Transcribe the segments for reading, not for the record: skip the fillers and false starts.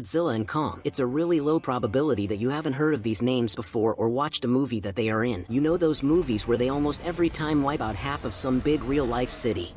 Godzilla and Kong. It's a really low probability that you haven't heard of these names before or watched a movie that they are in. You know those movies where they almost every time wipe out half of some big real-life city.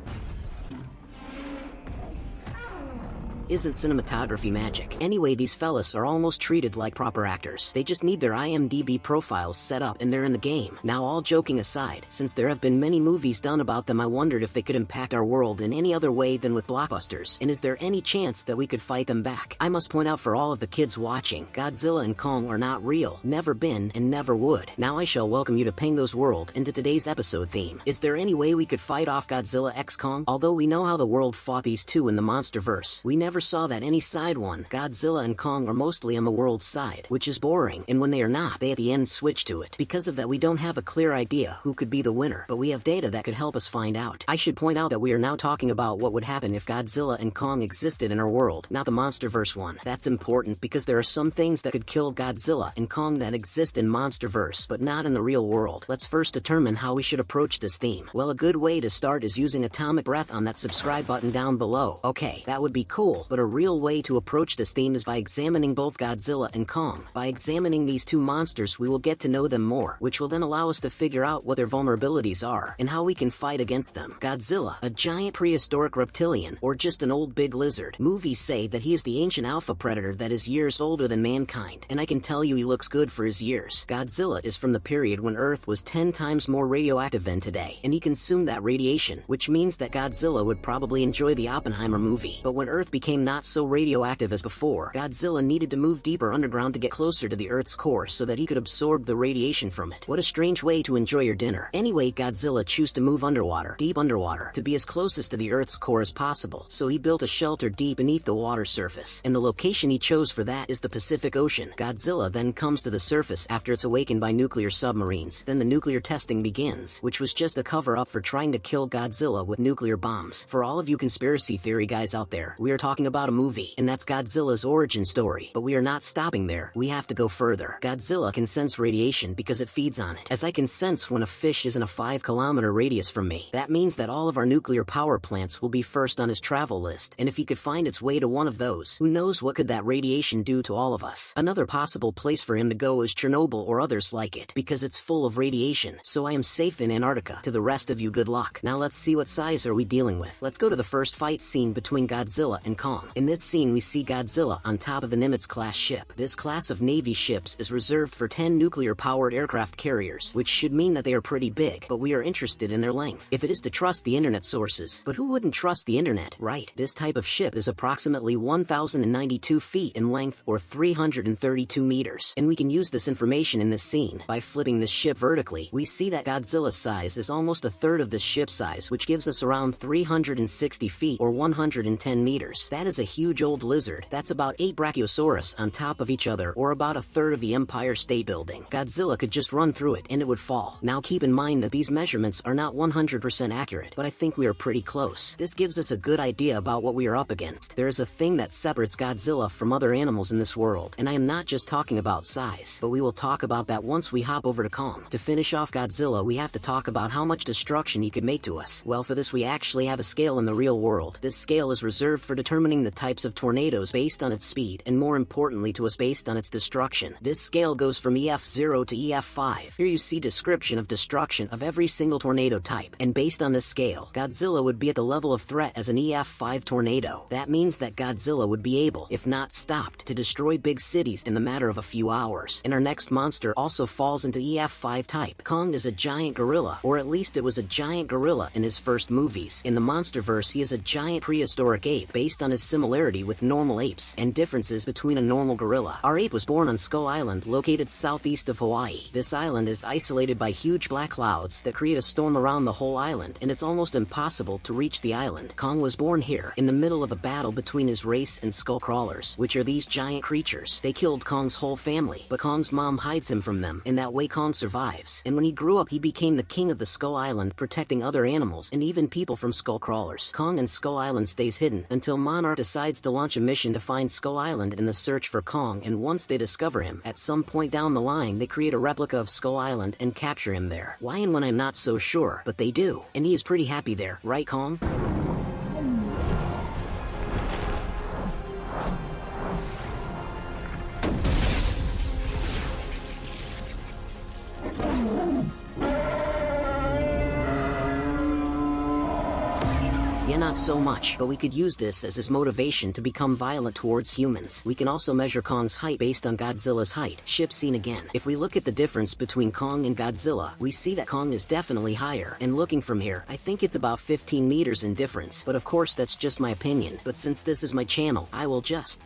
Isn't cinematography magic? Anyway, these fellas are almost treated like proper actors. They just need their IMDb profiles set up and they're in the game. Now, all joking aside, since there have been many movies done about them, I wondered if they could impact our world in any other way than with blockbusters, and is there any chance that we could fight them back? I must point out for all of the kids watching, Godzilla and Kong are not real, never been, and never would. Now I shall welcome you to Pengo's world and to today's episode theme. Is there any way we could fight off Godzilla x Kong? Although we know how the world fought these two in the monsterverse, we never saw that any side one. Godzilla and Kong are mostly on the world's side, which is boring, and when they are not, they at the end switch to it. Because of that, we don't have a clear idea who could be the winner, but we have data that could help us find out. I should point out that we are now talking about what would happen if Godzilla and Kong existed in our world, not the monsterverse one. That's important because there are some things that could kill Godzilla and Kong that exist in monsterverse, but not in the real world. Let's first determine how we should approach this theme. Well, a good way to start is using atomic breath on that subscribe button down below. Okay, that would be cool, but a real way to approach this theme is by examining both Godzilla and Kong. By examining these two monsters, we will get to know them more, which will then allow us to figure out what their vulnerabilities are and how we can fight against them. Godzilla, a giant prehistoric reptilian, or just an old big lizard. Movies say that he is the ancient alpha predator that is years older than mankind, and I can tell you he looks good for his years. Godzilla is from the period when Earth was 10 times more radioactive than today, and he consumed that radiation, which means that Godzilla would probably enjoy the Oppenheimer movie. But when Earth became not so radioactive as before, Godzilla needed to move deeper underground to get closer to the Earth's core so that he could absorb the radiation from it. What a strange way to enjoy your dinner. Anyway, Godzilla chose to move underwater, deep underwater, to be as closest to the Earth's core as possible, so he built a shelter deep beneath the water surface, and the location he chose for that is the Pacific Ocean. Godzilla then comes to the surface after it's awakened by nuclear submarines. Then the nuclear testing begins, which was just a cover-up for trying to kill Godzilla with nuclear bombs. For all of you conspiracy theory guys out there, we are talking about a movie, and that's Godzilla's origin story. But we are not stopping there. We have to go further. Godzilla can sense radiation because it feeds on it, as I can sense when a fish is in a 5-kilometer radius from me. That means that all of our nuclear power plants will be first on his travel list, and if he could find its way to one of those, who knows what could that radiation do to all of us. Another possible place for him to go is Chernobyl or others like it, because it's full of radiation, so I am safe in Antarctica. To the rest of you, good luck. Now let's see what size are we dealing with. Let's go to the first fight scene between Godzilla and Kong. In this scene, we see Godzilla on top of the Nimitz-class ship. This class of Navy ships is reserved for 10 nuclear-powered aircraft carriers, which should mean that they are pretty big, but we are interested in their length, if it is to trust the internet sources. But who wouldn't trust the internet, right? This type of ship is approximately 1,092 feet in length, or 332 meters, and we can use this information in this scene. By flipping this ship vertically, we see that Godzilla's size is almost a third of this ship's size, which gives us around 360 feet, or 110 meters. That is a huge old lizard. That's about 8 Brachiosaurus on top of each other, or about a third of the Empire State Building. Godzilla could just run through it and it would fall. Now keep in mind that these measurements are not 100% accurate, but I think we are pretty close. This gives us a good idea about what we are up against. There is a thing that separates Godzilla from other animals in this world, and I am not just talking about size, but we will talk about that once we hop over to Kong. To finish off Godzilla, we have to talk about how much destruction he could make to us. Well, for this we actually have a scale in the real world. This scale is reserved for determining the types of tornadoes based on its speed, and more importantly to us, based on its destruction. This scale goes from EF0 to EF5. Here you see description of destruction of every single tornado type, and based on this scale, Godzilla would be at the level of threat as an EF5 tornado. That means that Godzilla would be able, if not stopped, to destroy big cities in the matter of a few hours. And our next monster also falls into EF5 type. Kong is a giant gorilla, or at least it was a giant gorilla in his first movies. In the monsterverse, he is a giant prehistoric ape based on his similarity with normal apes and differences between a normal gorilla. Our ape was born on Skull Island, located southeast of Hawaii. This island is isolated by huge black clouds that create a storm around the whole island, and it's almost impossible to reach the island. Kong was born here, in the middle of a battle between his race and skull crawlers, which are these giant creatures. They killed Kong's whole family, but Kong's mom hides him from them. In that way, Kong survives. And when he grew up, he became the king of the Skull Island, protecting other animals and even people from skull crawlers. Kong and Skull Island stays hidden until Monarch decides to launch a mission to find Skull Island in the search for Kong, and once they discover him, at some point down the line, they create a replica of Skull Island and capture him there. Why and when I'm not so sure, but they do. And he is pretty happy there, right Kong? Yeah, not so much, but we could use this as his motivation to become violent towards humans. We can also measure Kong's height based on Godzilla's height. Ship scene again. If we look at the difference between Kong and Godzilla, we see that Kong is definitely higher, and looking from here, I think it's about 15 meters in difference, but of course that's just my opinion. But since this is my channel, I will just...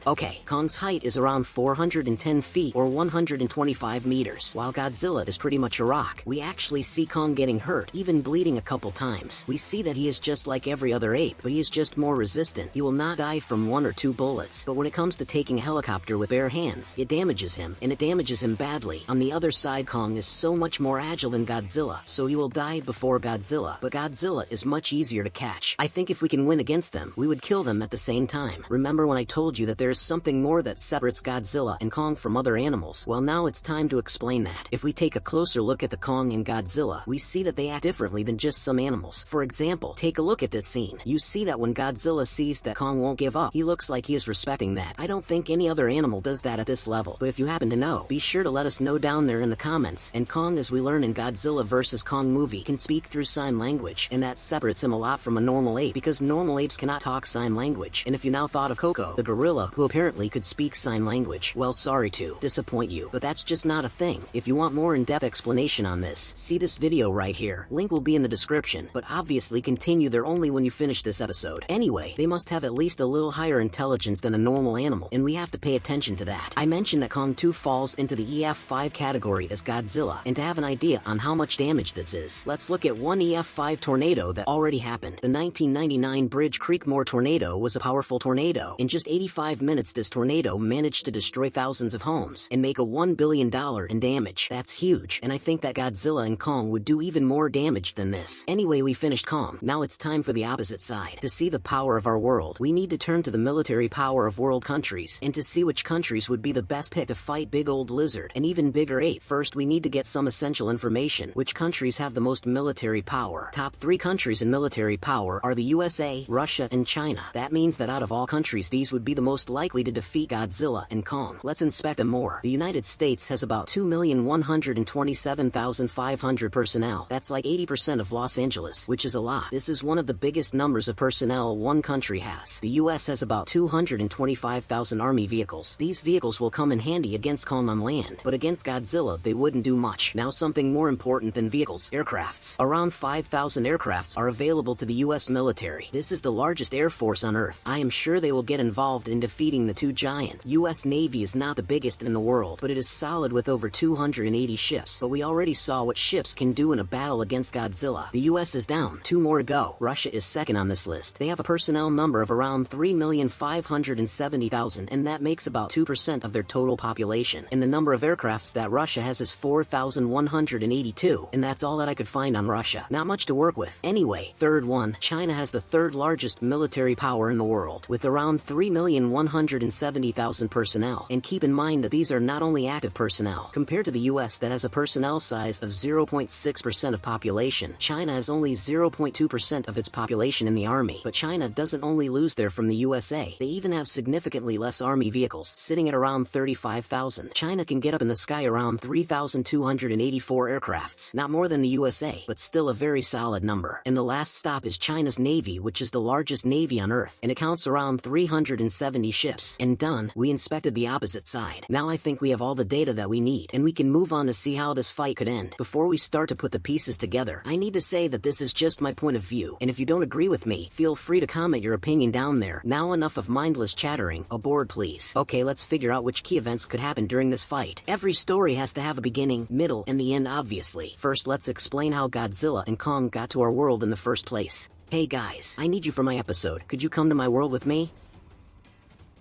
Okay, Kong's height is around 410 feet or 125 meters, while Godzilla is pretty much a rock. We actually see Kong getting hurt, even bleeding a couple times. We see that he is just like every other ape, but he is just more resistant. He will not die from 1 or 2 bullets, but when it comes to taking a helicopter with bare hands, it damages him, and it damages him badly. On the other side, Kong is so much more agile than Godzilla, so he will die before Godzilla, but Godzilla is much easier to catch. I think if we can win against them, we would kill them at the same time. Remember when I told you that there is something more that separates Godzilla and Kong from other animals? Well, now it's time to explain that. If we take a closer look at the Kong and Godzilla, we see that they act differently than just some animals. For example, take a look at this scene. You see that when Godzilla sees that Kong won't give up, he looks like he is respecting that. I don't think any other animal does that at this level, but if you happen to know, be sure to let us know down there in the comments. And Kong, as we learn in Godzilla vs. Kong movie, can speak through sign language, and that separates him a lot from a normal ape, because normal apes cannot talk sign language. And if you now thought of Coco, the gorilla, who apparently could speak sign language, well, sorry to disappoint you, but that's just not a thing. If you want more in-depth explanation on this, see this video right here. Link will be in the description, but obviously continue there only when you finish this episode. Anyway, they must have at least a little higher intelligence than a normal animal, and we have to pay attention to that. I mentioned that Kong 2 falls into the EF5 category as Godzilla, and to have an idea on how much damage this is, let's look at one EF5 tornado that already happened. The 1999 Bridge Creekmore tornado was a powerful tornado. In just 85 minutes, this tornado managed to destroy thousands of homes and make a $1 billion in damage. That's huge, and I think that Godzilla and Kong would do even more damage than this. Anyway, we finished Kong. Now it's time for the opposite side. To see the power of our world, we need to turn to the military power of world countries, and to see which countries would be the best pick to fight big old lizard and even bigger ape. First, we need to get some essential information. Which countries have the most military power? Top 3 countries in military power are the USA, Russia, and China. That means that out of all countries, these would be the most likely to defeat Godzilla and Kong. Let's inspect them more. The United States has about 2,127,500 personnel. That's like 80% of Los Angeles, which is a lot. This is one of the biggest numbers of personnel one country has. The US has about 225,000 army vehicles. These vehicles will come in handy against Kong on land, but against Godzilla they wouldn't do much. Now something more important than vehicles, aircrafts. Around 5,000 aircrafts are available to the US military. This is the largest air force on Earth. I am sure they will get involved in defeating the 2 giants. US Navy is not the biggest in the world, but it is solid with over 280 ships. But we already saw what ships can do in a battle against Godzilla. The US is down. 2 more to go. Russia is second on this list. They have a personnel number of around 3,570,000, and that makes about 2% of their total population. And the number of aircrafts that Russia has is 4,182, and that's all that I could find on Russia. Not much to work with. Anyway, third one, China has the 3rd largest military power in the world, with around 3,170,000 personnel. And keep in mind that these are not only active personnel. Compared to the US that has a personnel size of 0.6% of population, China has only 0.2% of its population in the army. But China doesn't only lose there from the USA, they even have significantly less army vehicles, sitting at around 35,000. China can get up in the sky around 3,284 aircrafts, not more than the USA, but still a very solid number. And the last stop is China's Navy, which is the largest navy on Earth, and it counts around 370 ships. And done, we inspected the opposite side. Now I think we have all the data that we need, and we can move on to see how this fight could end. Before we start to put the pieces together, I need to say that this is just my point of view, and if you don't agree with me, feel free to comment your opinion down there. Now enough of mindless chattering. Aboard please. Okay, let's figure out which key events could happen during this fight. Every story has to have a beginning, middle, and the end obviously. First, let's explain how Godzilla and Kong got to our world in the first place. Hey guys, I need you for my episode. Could you come to my world with me?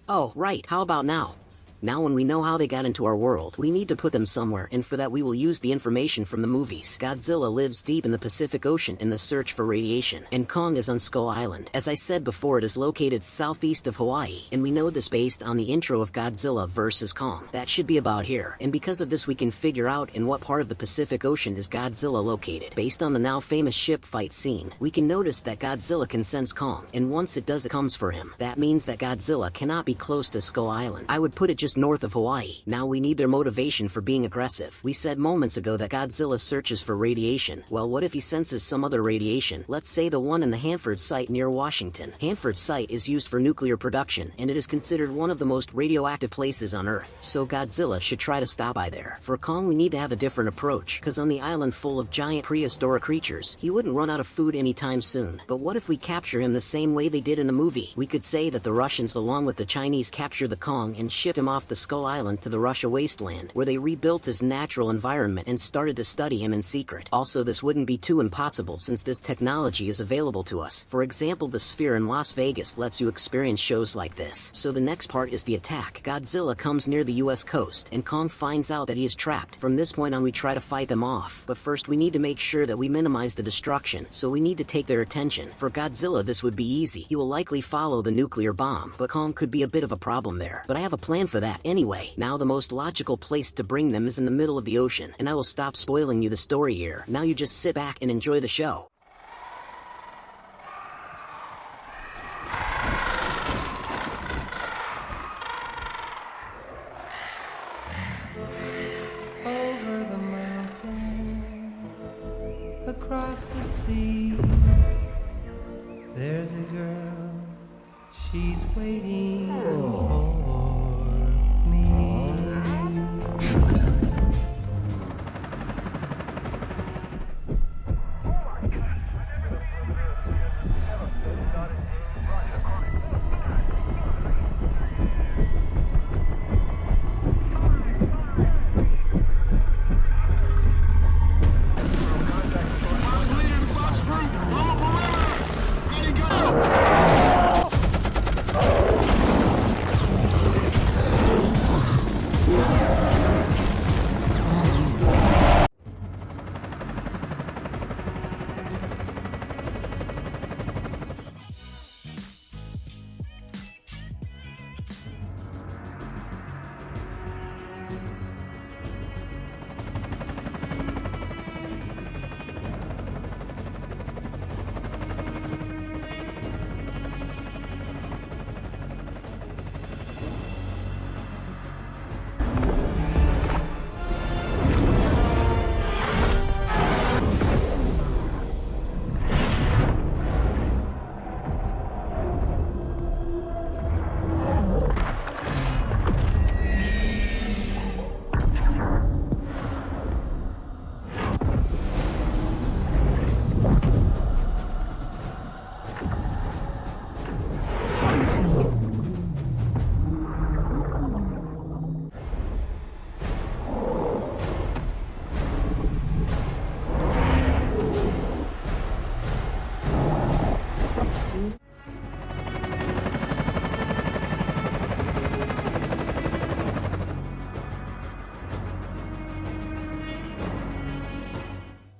Oh, right, how about now? Now when we know how they got into our world, we need to put them somewhere, and for that we will use the information from the movies. Godzilla lives deep in the Pacific Ocean in the search for radiation, and Kong is on Skull Island. As I said before, it is located southeast of Hawaii, and we know this based on the intro of Godzilla vs. Kong. That should be about here, and because of this we can figure out in what part of the Pacific Ocean is Godzilla located. Based on the now famous ship fight scene, we can notice that Godzilla can sense Kong, and once it does, it comes for him. That means that Godzilla cannot be close to Skull Island. I would put it just just north of Hawaii. Now we need their motivation for being aggressive. We said moments ago that Godzilla searches for radiation. Well, what if he senses some other radiation? Let's say the one in the Hanford site near Washington. Hanford site is used for nuclear production, and it is considered one of the most radioactive places on Earth. So Godzilla should try to stop by there. For Kong, we need to have a different approach, cause on the island full of giant prehistoric creatures, he wouldn't run out of food anytime soon. But what if we capture him the same way they did in the movie? We could say that the Russians along with the Chinese captured the Kong and shipped him off the Skull Island to the Russia wasteland, where they rebuilt his natural environment and started to study him in secret. Also, this wouldn't be too impossible since this technology is available to us. For example, the Sphere in Las Vegas lets you experience shows like this. So the next part is the attack. Godzilla comes near the US coast, and Kong finds out that he is trapped. From this point on, we try to fight them off. But first we need to make sure that we minimize the destruction, so we need to take their attention. For Godzilla, this would be easy. He will likely follow the nuclear bomb, but Kong could be a bit of a problem there. But I have a plan for that. Anyway, now the most logical place to bring them is in the middle of the ocean, and I will stop spoiling you the story here. Now you just sit back and enjoy the show. Over the mountain, across the sea, there's a girl, she's waiting for me.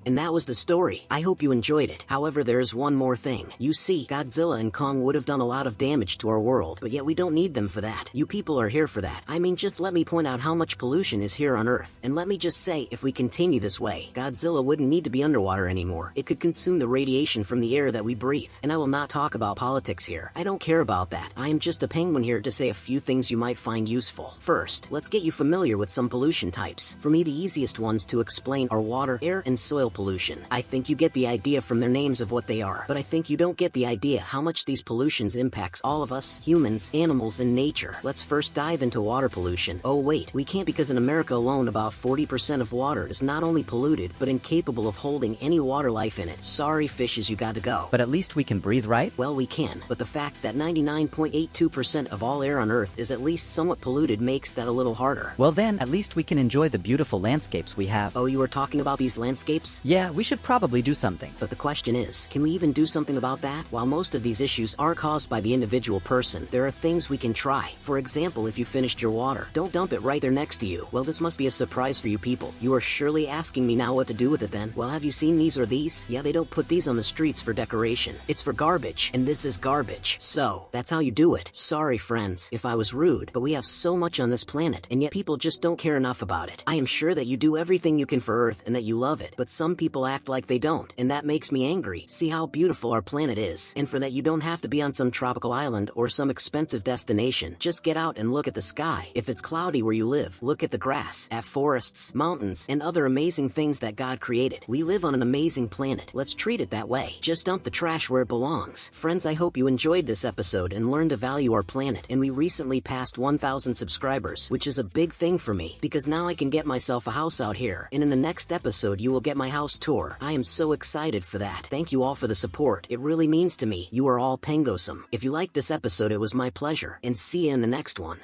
And that was the story. I hope you enjoyed it. However, there is one more thing. You see, Godzilla and Kong would have done a lot of damage to our world, but yet we don't need them for that. You people are here for that. I mean, just let me point out how much pollution is here on Earth. And let me just say, if we continue this way, Godzilla wouldn't need to be underwater anymore. It could consume the radiation from the air that we breathe. And I will not talk about politics here. I don't care about that. I am just a penguin here to say a few things you might find useful. First, let's get you familiar with some pollution types. For me, the easiest ones to explain are water, air, and soil pollution. I think you get the idea from their names of what they are, but I think you don't get the idea how much these pollutions impacts all of us, humans, animals, and nature. Let's first dive into water pollution. Oh wait, we can't, because in America alone about 40% of water is not only polluted, but incapable of holding any water life in it. Sorry fishes, you gotta go. But at least we can breathe, right? Well, we can, but the fact that 99.82% of all air on Earth is at least somewhat polluted makes that a little harder. Well then, at least we can enjoy the beautiful landscapes we have. Oh, you were talking about these landscapes? Yeah, we should probably do something. But the question is, can we even do something about that? While most of these issues are caused by the individual person, there are things we can try. For example, if you finished your water, don't dump it right there next to you. Well, this must be a surprise for you people. You are surely asking me now what to do with it then. Well, have you seen these or these? Yeah, they don't put these on the streets for decoration. It's for garbage, and this is garbage. So, that's how you do it. Sorry, friends, if I was rude, but we have so much on this planet, and yet people just don't care enough about it. I am sure that you do everything you can for Earth and that you love it, but some some people act like they don't, and that makes me angry. See how beautiful our planet is, and for that you don't have to be on some tropical island or some expensive destination. Just get out and look at the sky. If it's cloudy where you live, look at the grass, at forests, mountains, and other amazing things that God created. We live on an amazing planet. Let's treat it that way. Just dump the trash where it belongs. Friends, I hope you enjoyed this episode and learned to value our planet. And we recently passed 1,000 subscribers, which is a big thing for me, because now I can get myself a house out here. And in the next episode you will get my house tour. I am so excited for that. Thank you all for the support. It really means to me. You are all Pengosome. If you liked this episode, it was my pleasure. And see you in the next one.